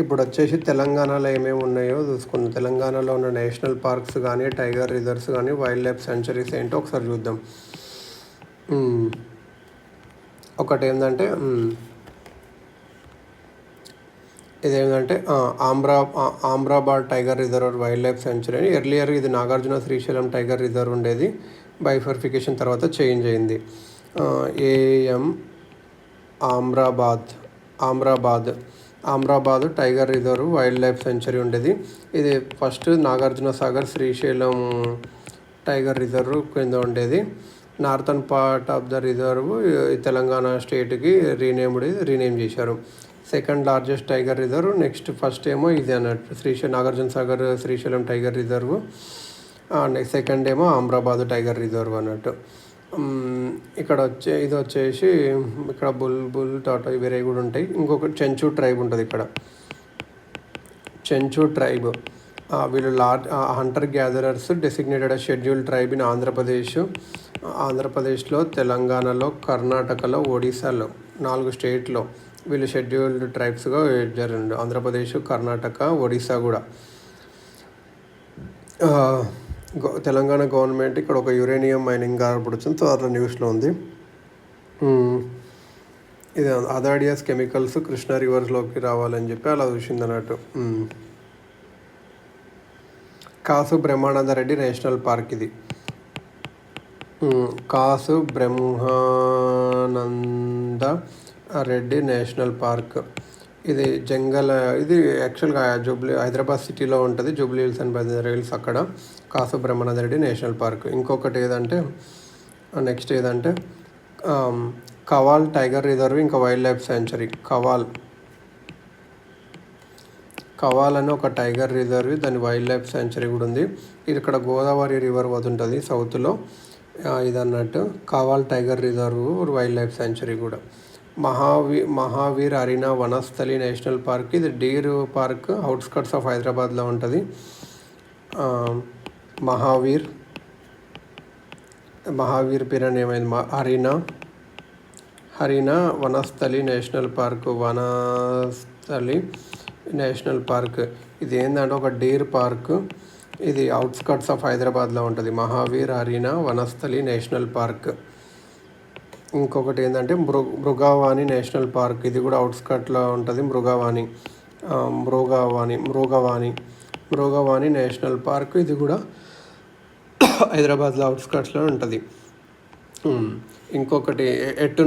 ఇప్పుడు వచ్చేసి తెలంగాణలో ఏమేమి ఉన్నాయో చూసుకుందాం. తెలంగాణలో ఉన్న నేషనల్ పార్క్స్ కానీ, టైగర్ రిజర్వ్స్ కానీ, వైల్డ్ లైఫ్ సెంచరీస్ ఏంటో ఒకసారి చూద్దాం. ఒకటి ఏంటంటే ఇదేంటంటే Amrabad tiger reserve wildlife century అని. ఎర్లియర్ ఇది నాగార్జున శ్రీశైలం టైగర్ రిజర్వ్ ఉండేది. బైఫర్ఫికేషన్ తర్వాత చేంజ్ అయింది. AM Amrabad tiger reserve wildlife century ఉండేది. ఇది first Nagarjuna Sagar Srisailam tiger reserve కింద ఉండేది. Northern part of the reserve Telangana స్టేట్కి రీనేమ్ చేశారు. Second largest tiger reserve. Next first ఏమో ఇది అన్నట్టు Nagarjuna Sagar Srisailam tiger reserve. Next second ఏమో ఆమ్రాబాద్ టైగర్ రిజర్వ్ అన్నట్టు. ఇక్కడ ఇది వచ్చేసి ఇక్కడ బుల్ టాటా వేరే కూడా ఉంటాయి. ఇంకొకటి చెంచు ట్రైబ్ ఉంటుంది ఇక్కడ. చెంచు ట్రైబ్ వీళ్ళు Hunter gatherers designated schedule tribe in ఆంధ్రప్రదేశ్లో, తెలంగాణలో, కర్ణాటకలో, ఒడిశాలో 4 స్టేట్లో వీళ్ళు షెడ్యూల్డ్ ట్రైబ్స్గా జరిగింది. ఆంధ్రప్రదేశ్, కర్ణాటక, ఒడిశా కూడా. తెలంగాణ గవర్నమెంట్ ఇక్కడ ఒక యురేనియం మైనింగ్ కనపడుతుంది. తర్వాత న్యూస్లో ఉంది. ఇది అదాడియాస్ కెమికల్స్ కృష్ణా రివర్స్లోకి రావాలని చెప్పి అలా చూసింది అన్నట్టు. కాసు బ్రహ్మానంద రెడ్డి నేషనల్ పార్క్ ఇది. కాసు బ్రహ్మానంద రెడ్డి నేషనల్ పార్క్. ఇది ఇది యాక్చువల్గా హైదరాబాద్ సిటీలో ఉంటుంది. Jubilee hills and Banjara hills అక్కడ కాసు బ్రహ్మానంద రెడ్డి నేషనల్ పార్క్. ఇంకొకటి నెక్స్ట్ ఏదంటే కవాల్ టైగర్ రిజర్వ్ ఇంకా వైల్డ్ లైఫ్ సెంచరీ. కవాల్ అని ఒక టైగర్ రిజర్వ్, దాని వైల్డ్ లైఫ్ సెంచరీ కూడా ఉంది. ఇది ఇక్కడ గోదావరి రివర్ వదుంటుంది సౌత్లో. ఇది అన్నట్టు Kawal tiger reserve, wildlife sanctuary కూడా. Mahavir Harina Vanasthali national park. ఇది డీర్ పార్క్ అవుట్స్కట్స్ ఆఫ్ హైదరాబాద్లో ఉంటుంది. మహావీర్ పేరు ఏమైంది హరీనా వనస్థలి నేషనల్ పార్క్. ఇది ఏంటంటే ఒక డీర్ పార్క్. ఇది అవుట్స్కట్స్ ఆఫ్ హైదరాబాద్లో ఉంటుంది. Mahavir Harina Vanasthali national park. ఇంకొకటి ఏంటంటే మృగవాణి నేషనల్ పార్క్. ఇది కూడా అవుట్స్కట్లో ఉంటుంది. Mrugavani national park. ఇది కూడా హైదరాబాద్లో అవుట్స్కట్స్లో ఉంటుంది. ఇంకొకటి ఎట్టు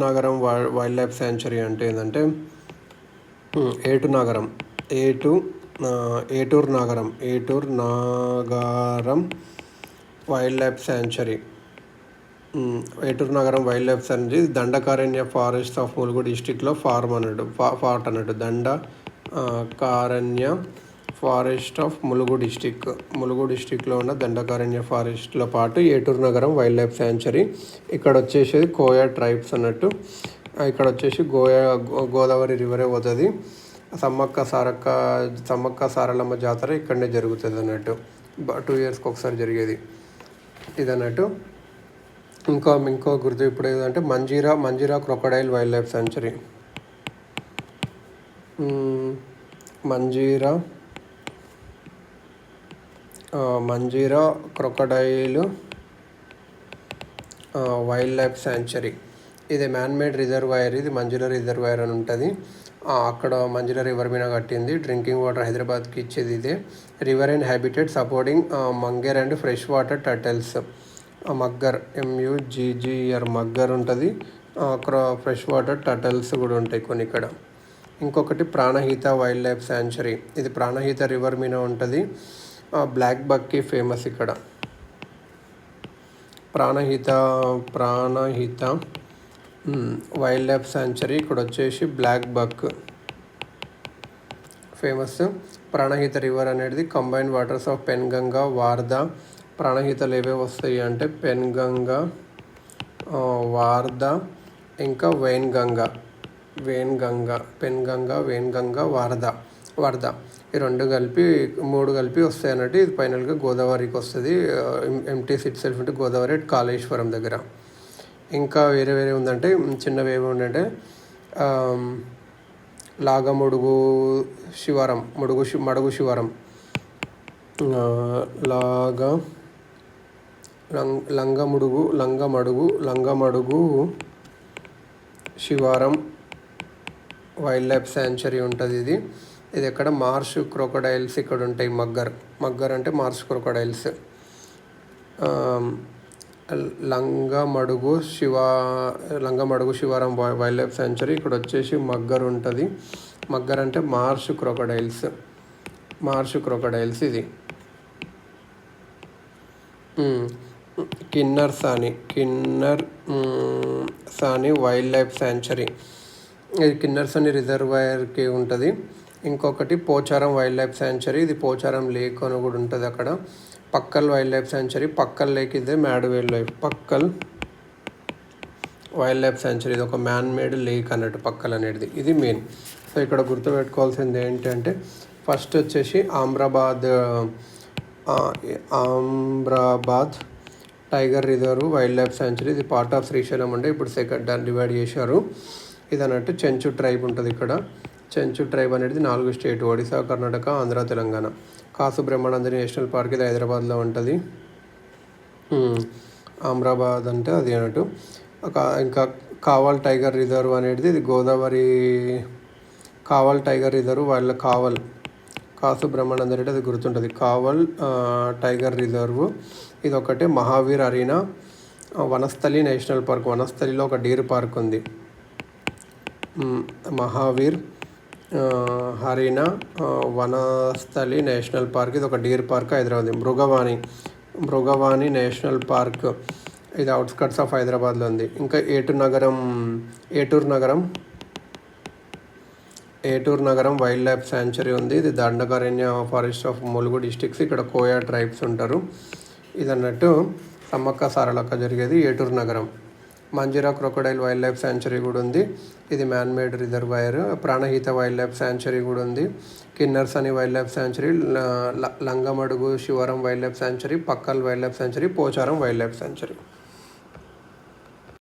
నగరం వైల్డ్ లైఫ్ సెంచరీ అంటే ఏంటంటే ఏటూరు Nagaram wildlife sanctuary. Eturu Nagaram wildlife sanctuary Dandakaranya forest of Mulugu డిస్టిక్లో ఫార్ట్ అన్నట్టు. దండకారణ్య ఫారెస్ట్ ఆఫ్ ములుగు డిస్టిక్లో ఉన్న దండకారణ్య ఫారెస్ట్లో పాటు ఏటూరు నగరం వైల్డ్ లైఫ్ సెంచరీ. ఇక్కడ వచ్చేసి కోయా ట్రైబ్స్ అన్నట్టు. ఇక్కడ వచ్చేసి గోదావరి రివరే పోతుంది. సమ్మక్క సారలమ్మ జాతర ఇక్కడనే జరుగుతుంది అన్నట్టు. 2 ఇయర్స్కి ఒకసారి జరిగేది ఇది అన్నట్టు. ఇంకో గుర్తు ఇప్పుడు ఏదంటే Manjira crocodile wildlife sanctuary. Manjira crocodile wildlife sanctuary. ఇది మ్యాన్మేడ్ రిజర్వాయర్. ఇది మంజీరా రిజర్వాయర్ అని ఉంటుంది. అక్కడ మంజీరా రివర్ మీద కట్టింది. డ్రింకింగ్ వాటర్ హైదరాబాద్కి ఇచ్చేది ఇదే. River and habitat supporting monger and fresh water turtles. Mugger MUGGR mugger ఉంటుంది. ఫ్రెష్ వాటర్ టర్టిల్స్ కూడా ఉంటాయి కొన్ని ఇక్కడ. ఇంకొకటి ప్రాణహిత వైల్డ్ లైఫ్ సెంచరీ. ఇది ప్రాణహిత రివర్ మీద ఉంటుంది. బ్లాక్ బక్కి ఫేమస్ ఇక్కడ. Pranahita wildlife sanctuary. ఇక్కడ వచ్చేసి blackbuck famous. Pranahita river అనేది combined waters of Penganga, Wardha. ప్రాణహితలు ఏవే వస్తాయి అంటే పెన్గంగా, వార్దా, ఇంకా వెయిన్గంగా, వార్దా ఈ 3 కలిపి వస్తాయి అన్నట్టు. ఇది ఫైనల్గా గోదావరికి వస్తుంది. ఎంటీస్ ఇట్ సెల్ఫ్ అంటే గోదావరి కాళేశ్వరం దగ్గర. ఇంకా వేరే ఉందంటే చిన్నవి ఏమి ఉందంటే లాగమడుగు శివారం మడుగు శివారం, లాగా Langamadugu Shivaram wildlife sanctuary ఉంటుంది. ఇది ఎక్కడ మార్ష్ క్రొకడైల్స్ ఇక్కడ ఉంటాయి. మగ్గర్ అంటే marsh crocodiles. Langamadugu Shivaram wildlife sanctuary ఇక్కడ వచ్చేసి మగ్గర్ ఉంటుంది. మగ్గర్ అంటే మార్ష్ క్రొకడైల్స్ ఇది. కిన్నర్ సాని వైల్డ్ లైఫ్ శాంచురీ, ఇది కిన్నర్సాని రిజర్వాయర్కి ఉంటుంది. ఇంకొకటి పోచారం వైల్డ్ లైఫ్ శాంచురీ, ఇది పోచారం లేక్ అని కూడా ఉంటుంది అక్కడ. Pakal wildlife sanctuary, Pakal lake ఇదే పక్కల్ వైల్డ్ లైఫ్ శాంచురీ, ఇది ఒక మ్యాన్ మేడ్ లేక్ అన్నట్టు పక్కల్ అనేది. ఇది మెయిన్. సో ఇక్కడ గుర్తుపెట్టుకోవాల్సింది ఏంటంటే ఫస్ట్ వచ్చేసి Amrabad tiger reserve wildlife sanctuary, ఇది పార్ట్ ఆఫ్ శ్రీశైలం ఉండే, ఇప్పుడు సెకండ్ దాన్ని డివైడ్ చేశారు. ఇది అన్నట్టు చెంచు ట్రైబ్ ఉంటుంది ఇక్కడ. చెంచు ట్రైబ్ అనేది 4 స్టేట్, ఒడిశా, కర్ణాటక, ఆంధ్ర, తెలంగాణ. కాసు బ్రహ్మానందని నేషనల్ పార్క్ ఇది హైదరాబాద్లో ఉంటుంది. ఆమ్రాబాద్ అంటే అది అన్నట్టు. ఇంకా కావల్ టైగర్ రిజర్వ్ అనేది ఇది గోదావరి. కావల్ టైగర్ రిజర్వ్ వాళ్ళ కాసు బ్రహ్మానంద రెడ్డి అది గుర్తుంటుంది. కావల్ టైగర్ రిజర్వ్ ఇది ఒకటే. మహావీర్ అరీనా వనస్థలి నేషనల్ పార్క్, వనస్థలిలో ఒక డీర్ పార్క్ ఉంది. మహావీర్ హరీనా వనస్థలి నేషనల్ పార్క్ ఇది ఒక deer park Hyderabad. Mrugavani national park ఇది అవుట్స్కట్స్ ఆఫ్ హైదరాబాద్లో ఉంది. ఇంకా ఏటూరు నగరం వైల్డ్ లైఫ్ శాంచురీ ఉంది. ఇది Dandakaranya forest of Mulugu districts, ఇక్కడ కోయా ట్రైబ్స్ ఉంటారు. ఇది అన్నట్టు సమ్మక్క సారలక్క జరిగేది Eturu Nagaram. Manjira crocodile wildlife sanctuary కూడా ఉంది, ఇది man made reservoir. Pranahita wildlife sanctuary కూడా ఉంది. Kinnerasani wildlife sanctuary, Langamadugu Shivaram wildlife sanctuary, Pakhal wildlife sanctuary, Pocharam wildlife sanctuary.